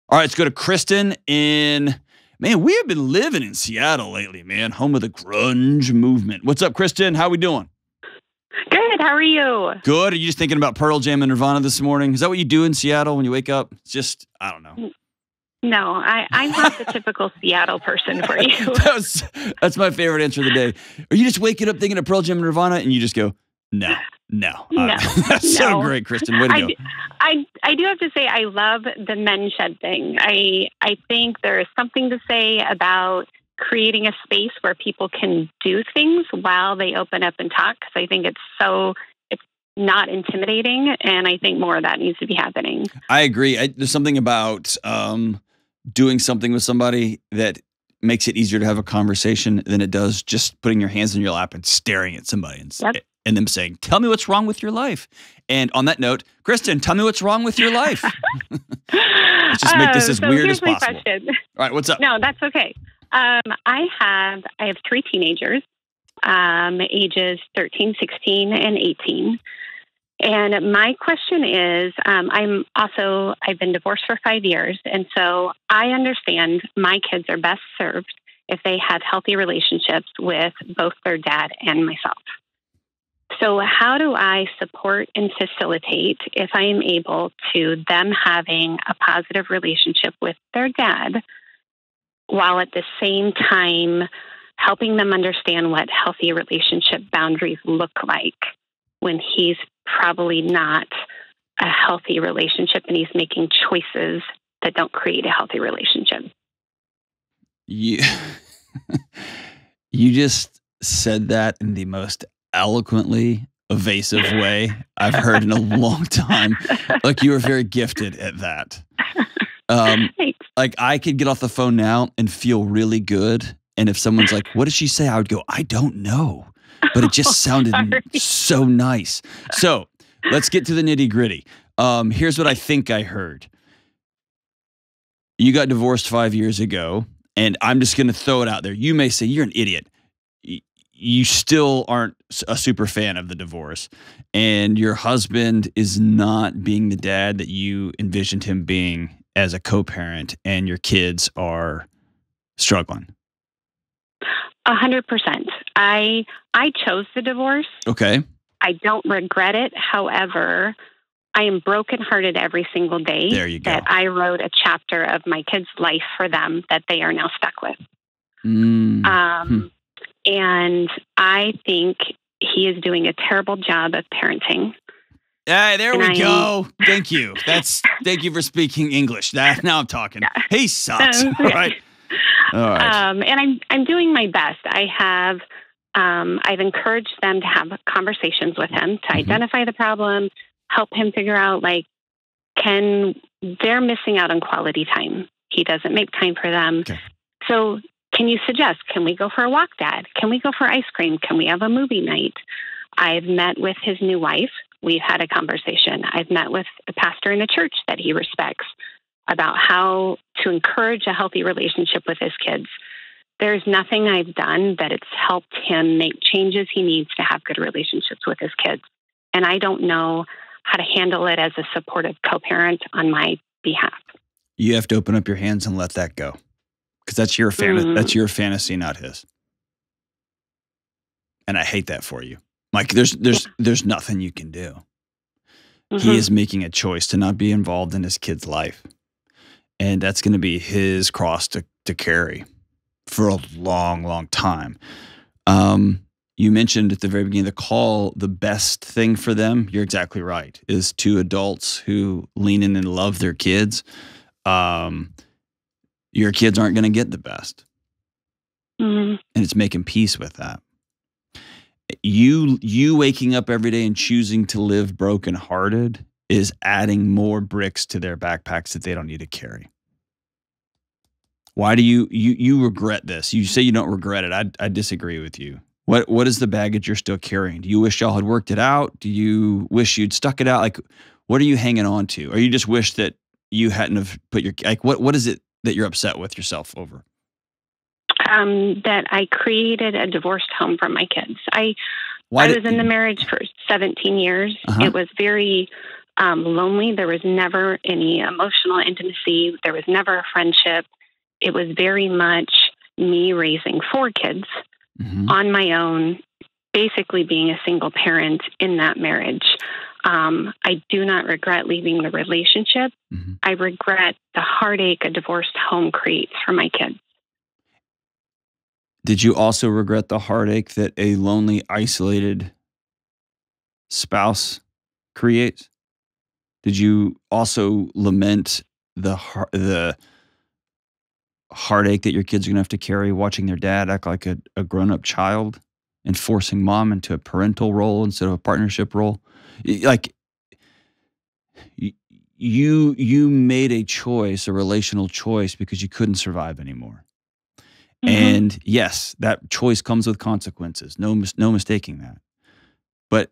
All right, let's go to Kristen man, we have been living in Seattle lately, man, home of the grunge movement. What's up, Kristen? How we doing? Good. How are you? Good. Are you just thinking about Pearl Jam and Nirvana this morning? Is that what you do in Seattle when you wake up? It's just, I don't know. No, I'm not the typical Seattle person for you. That's my favorite answer of the day. Are you just waking up thinking of Pearl Jam and Nirvana and you just go, no. That's so great, Kristen. Way to go. I do have to say I love the men shed thing. I think there is something to say about creating a space where people can do things while they open up and talk. Because I think it's not intimidating, and I think more of that needs to be happening. I agree. There's something about doing something with somebody that makes it easier to have a conversation than it does just putting your hands in your lap and staring at somebody and them saying, "Tell me what's wrong with your life." And on that note, Kristen, tell me what's wrong with your life. Let's just make this as weird as possible. All right, what's up? No, that's okay. I have 3 teenagers, ages 13, 16, and 18. And my question is, I've been divorced for 5 years. And so I understand my kids are best served if they have healthy relationships with both their dad and myself. So how do I support and facilitate, if I am able to, them having a positive relationship with their dad, while at the same time helping them understand what healthy relationship boundaries look like when he's probably not a healthy relationship and he's making choices that don't create a healthy relationship? You just said that in the most eloquently evasive way I've heard in a long time. Like, you are very gifted at that. Like, I could get off the phone now and feel really good. And if someone's like, "What did she say?" I would go, "I don't know, but it just sounded so nice." So let's get to the nitty gritty. Here's what I think I heard. You got divorced 5 years ago, and I'm just going to throw it out there. You may say, "You're an idiot." You still aren't a super fan of the divorce, and your husband is not being the dad that you envisioned him being as a co-parent, and your kids are struggling. 100%. I chose the divorce. Okay. I don't regret it. However, I am brokenhearted every single day there you go. that I wrote a chapter of my kids' life for them that they are now stuck with. And I think he is doing a terrible job of parenting. Hey, there we go. Thank you. Thank you for speaking English. Now I'm talking. Yeah. He sucks. All right. And I'm doing my best. I've encouraged them to have conversations with him to identify the problem, help him figure out, they're missing out on quality time. He doesn't make time for them. Okay. So can you suggest, can we go for a walk, Dad? Can we go for ice cream? Can we have a movie night? I've met with his new wife. We've had a conversation. I've met with a pastor in the church that he respects about how to encourage a healthy relationship with his kids. There's nothing I've done that it's helped him make changes he needs to have good relationships with his kids. And I don't know how to handle it as a supportive co-parent on my behalf. You have to open up your hands and let that go. Because that's your that's your fantasy, not his. And I hate that for you. Like, there's nothing you can do. He is making a choice to not be involved in his kid's life. And that's going to be his cross to carry for a long, long time. You mentioned at the very beginning of the call, the best thing for them, you're exactly right, is 2 adults who lean in and love their kids. Your kids aren't going to get the best. And it's making peace with that. You waking up every day and choosing to live brokenhearted is adding more bricks to their backpacks that they don't need to carry. Why do you regret this? You say you don't regret it. I disagree with you. What is the baggage you're still carrying? Do you wish y'all had worked it out? Do you wish you'd stuck it out? Like, what are you hanging on to? Or you just wish that you hadn't have put your, like, what is it that you're upset with yourself over? That I created a divorced home for my kids. I was in the marriage for 17 years. It was very lonely. There was never any emotional intimacy. There was never a friendship. It was very much me raising 4 kids on my own, basically being a single parent in that marriage. I do not regret leaving the relationship. I regret the heartache a divorced home creates for my kids. Did you also regret the heartache that a lonely, isolated spouse creates? Did you also lament the heartache that your kids are going to have to carry watching their dad act like a grown-up child and forcing mom into a parental role instead of a partnership role? Like, you made a choice, a relational choice, because you couldn't survive anymore. And yes, that choice comes with consequences. No mistaking that. But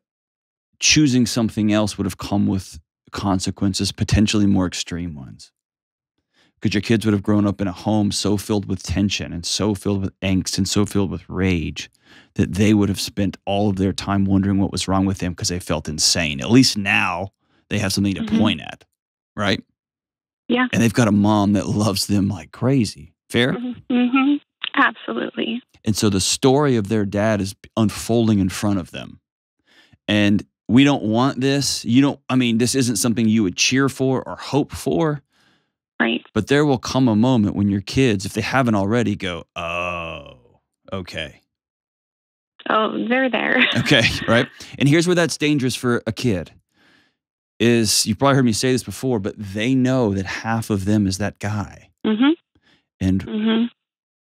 choosing something else would have come with consequences, potentially more extreme ones. Because your kids would have grown up in a home so filled with tension and so filled with angst and so filled with rage that they would have spent all of their time wondering what was wrong with them because they felt insane. At least now they have something to point at, right? Yeah. And they've got a mom that loves them like crazy. Fair? Absolutely. And so the story of their dad is unfolding in front of them. And we don't want this. This isn't something you would cheer for or hope for. Right. But there will come a moment when your kids, if they haven't already, go, oh, okay. Oh, they're there. Okay, right? And here's where that's dangerous for a kid is, you probably heard me say this before, but they know that half of them is that guy. And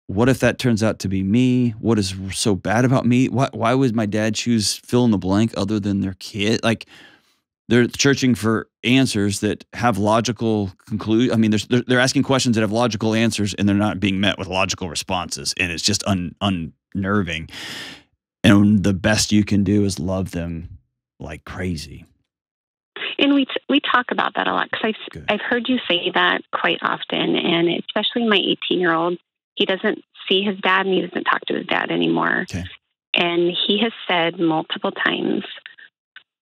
what if that turns out to be me? What is so bad about me? Why would my dad choose fill in the blank other than their kid? Like, they're searching for answers that have logical conclusion. They're asking questions that have logical answers, and they're not being met with logical responses, and it's just unnerving. And the best you can do is love them like crazy. And we talk about that a lot, because I've heard you say that quite often, and especially my 18-year-old. He doesn't see his dad, and he doesn't talk to his dad anymore. Okay. And he has said multiple times,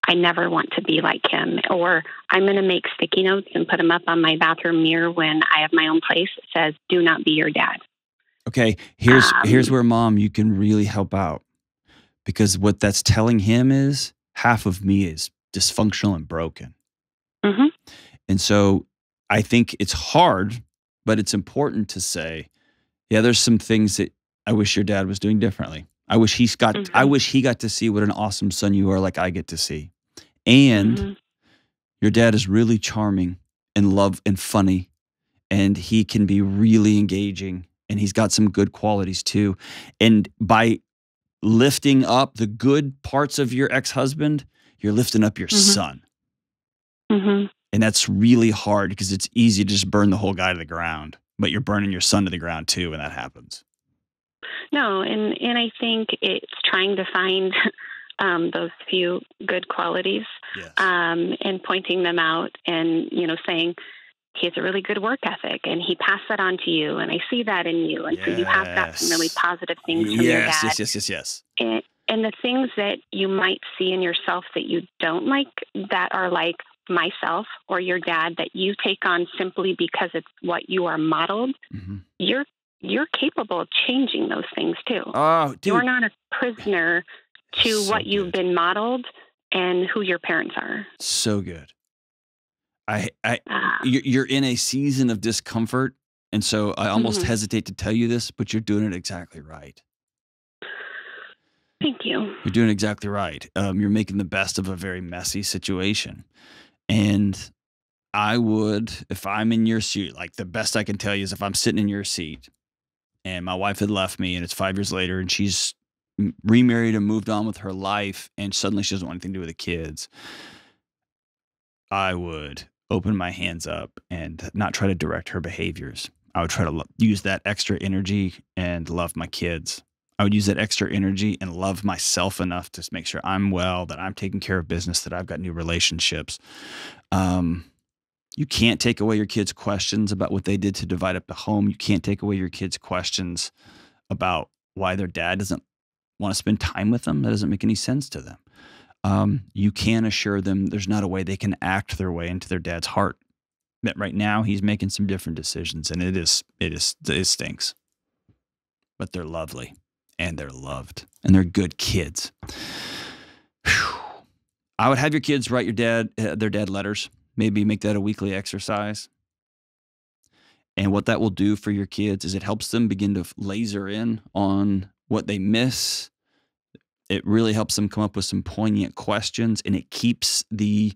I never want to be like him, or I'm going to make sticky notes and put them up on my bathroom mirror when I have my own place. It says, do not be your dad. Okay, here's where, Mom, you can really help out. Because what that's telling him is half of me is dysfunctional and broken. And so I think it's hard, but it's important to say, yeah, there's some things that I wish your dad was doing differently. I wish he got to see what an awesome son you are, like I get to see. And your dad is really charming and love and funny, and he can be really engaging, and he's got some good qualities too. And by lifting up the good parts of your ex-husband, you're lifting up your son. And that's really hard, because it's easy to just burn the whole guy to the ground, but you're burning your son to the ground too when that happens. No, and I think it's trying to find those few good qualities, and pointing them out, and saying he has a really good work ethic, and he passed that on to you, and I see that in you, and so you have got some really positive things from your dad. Yes. And the things that you might see in yourself that you don't like, that are like myself or your dad, that you take on simply because it's what you are modeled, you're capable of changing those things too. Oh, dude. You're not a prisoner to what you've been modeled and who your parents are. So good. You're in a season of discomfort, and so I almost hesitate to tell you this, but you're doing it exactly right. Thank you. You're doing exactly right. You're making the best of a very messy situation. And I would, if I'm in your seat, like, the best I can tell you is if I'm sitting in your seat and my wife had left me and it's 5 years later and she's remarried and moved on with her life and suddenly she doesn't want anything to do with the kids, I would open my hands up and not try to direct her behaviors. I would try to use that extra energy and love my kids. I would use that extra energy and love myself enough to make sure I'm well, that I'm taking care of business, that I've got new relationships. You can't take away your kids' questions about what they did to divide up the home. You can't take away your kids' questions about why their dad doesn't want to spend time with them. That doesn't make any sense to them. you can assure them there's not a way they can act their way into their dad's heart. That right now he's making some different decisions, and it stinks. But they're lovely, and they're loved, and they're good kids. Whew. I would have your kids write their dad letters. Maybe make that a weekly exercise. And what that will do for your kids is it helps them begin to laser in on what they miss. It really helps them come up with some poignant questions, and it keeps the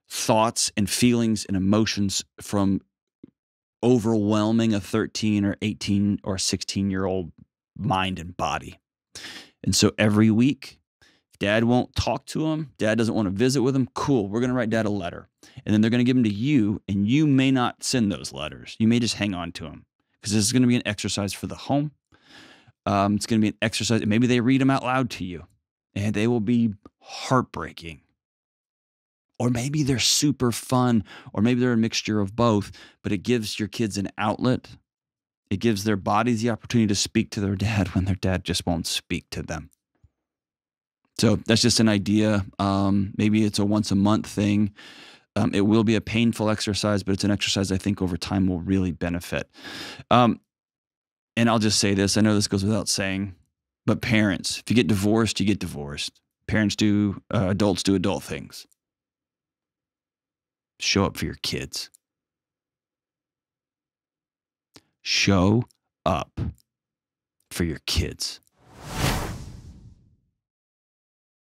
thoughts and feelings and emotions from overwhelming a 13 or 18 or 16-year-old mind and body. And so every week, if dad won't talk to him, dad doesn't want to visit with him, cool, we're going to write dad a letter. And then they're going to give them to you, and you may not send those letters. You may just hang on to them, because this is going to be an exercise for the home. It's going to be an exercise, and maybe they read them out loud to you, and they will be heartbreaking. Or maybe they're super fun, or maybe they're a mixture of both, but it gives your kids an outlet. It gives their bodies the opportunity to speak to their dad when their dad just won't speak to them. So that's just an idea. Maybe it's a once a month thing. It will be a painful exercise, but it's an exercise I think over time will really benefit. And I'll just say this. I know this goes without saying, but parents, if you get divorced, you get divorced. Adults do adult things. Show up for your kids. Show up for your kids.